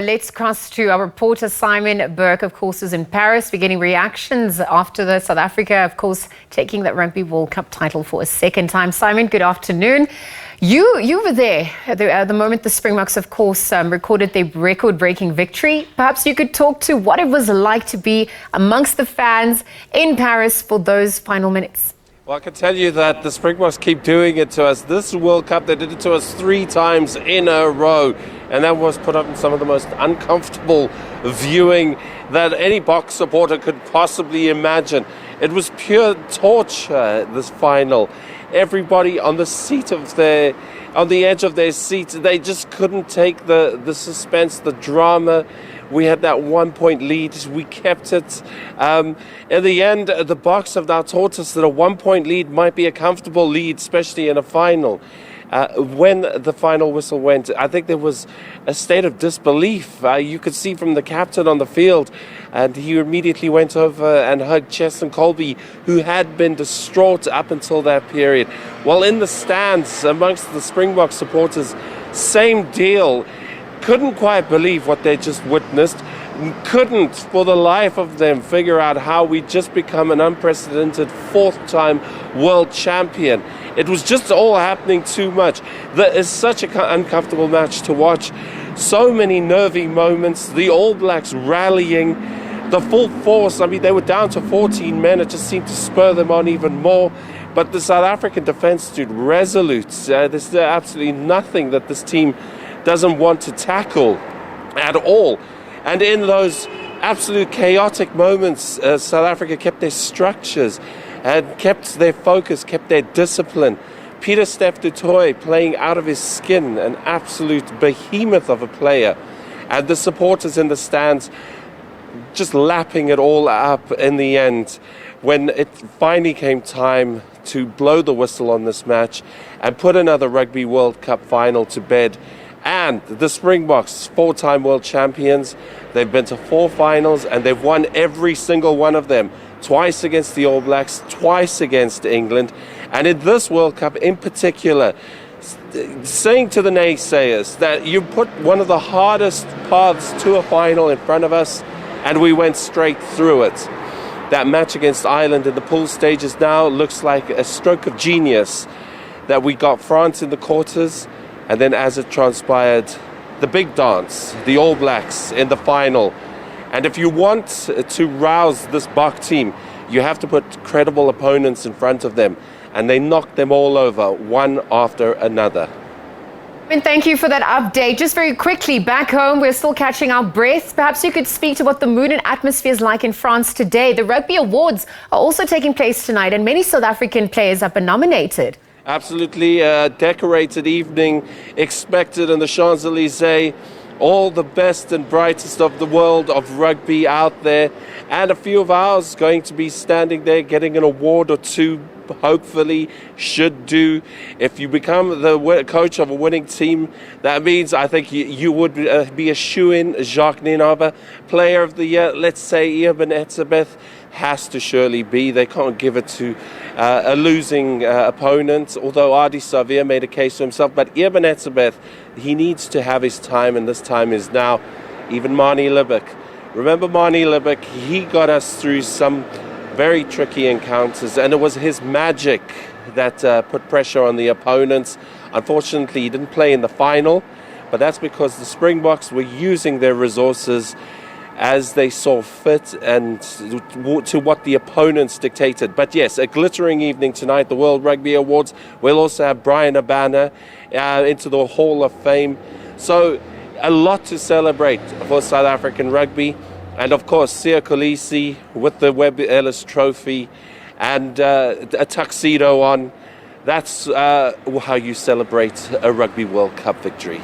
Let's cross to our reporter Simon Burke, of course, is in Paris. We're getting reactions after the South Africa, of course, taking that Rugby World Cup title for a second time. Simon, good afternoon. You were there at the moment the Springboks, of course, recorded their record-breaking victory. Perhaps you could talk to what it was like to be amongst the fans in Paris for those final minutes. Well, I can tell you that the Springboks keep doing it to us. This World Cup, they did it to us 3 times in a row. And that was put up in some of the most uncomfortable viewing that any Boks supporter could possibly imagine. It was pure torture, this final. Everybody on the edge of their seats, they just couldn't take the suspense, the drama. We had that 1-point lead. We kept it. In the end, the Boks have now taught us that a 1-point lead might be a comfortable lead, especially in a final. When the final whistle went, I think there was a state of disbelief. You could see from the captain on the field, and he immediately went over and hugged Cheston Colby, who had been distraught up until that period. While in the stands, amongst the Springbok supporters, same deal. Couldn't quite believe what they just witnessed. Couldn't, for the life of them, figure out how we just become an unprecedented 4th-time world champion. It was just all happening too much. That is such an uncomfortable match to watch. So many nervy moments. The All Blacks rallying, the full force. I mean, they were down to 14 men. It just seemed to spur them on even more. But the South African defence stood resolute. There's absolutely nothing that this team doesn't want to tackle at all. And in those absolute chaotic moments, South Africa kept their structures and kept their focus, kept their discipline. Peter Steph du Toit playing out of his skin, an absolute behemoth of a player. And the supporters in the stands just lapping it all up in the end when it finally came time to blow the whistle on this match and put another Rugby World Cup final to bed. And the Springboks, 4-time world champions, they've been to 4 finals and they've won every single one of them. Twice against the All Blacks, twice against England. And in this World Cup in particular, saying to the naysayers that you put one of the hardest paths to a final in front of us and we went straight through it. That match against Ireland in the pool stages now looks like a stroke of genius, that we got France in the quarters. And then as it transpired, the big dance, the All Blacks in the final. And if you want to rouse this Bok team, you have to put credible opponents in front of them. And they knocked them all over, one after another. And thank you for that update. Just very quickly, back home, we're still catching our breath. Perhaps you could speak to what the mood and atmosphere is like in France today. The Rugby Awards are also taking place tonight, and many South African players have been nominated. Absolutely decorated evening expected in the Champs-Élysées. All the best and brightest of the world of rugby out there. And a few of ours going to be standing there getting an award or two, hopefully, should do. If you become the coach of a winning team, that means I think you would be a shoo-in. Jacques Nienaber, Player of the Year. Let's say Eben Etzebeth has to surely be. They can't give it to a losing opponent, although Adi Savia made a case for himself. But Eben Etzebeth, he needs to have his time, and this time is now. Even Manie Libbok. Remember Manie Libbok? He got us through some very tricky encounters, and it was his magic that put pressure on the opponents. Unfortunately, he didn't play in the final, but that's because the Springboks were using their resources as they saw fit and to what the opponents dictated. But yes, a glittering evening tonight, the World Rugby Awards. We'll also have Brian Abana into the Hall of Fame. So a lot to celebrate for South African rugby. And of course, Siya Kolisi with the Webb Ellis Trophy and a tuxedo on. That's how you celebrate a Rugby World Cup victory.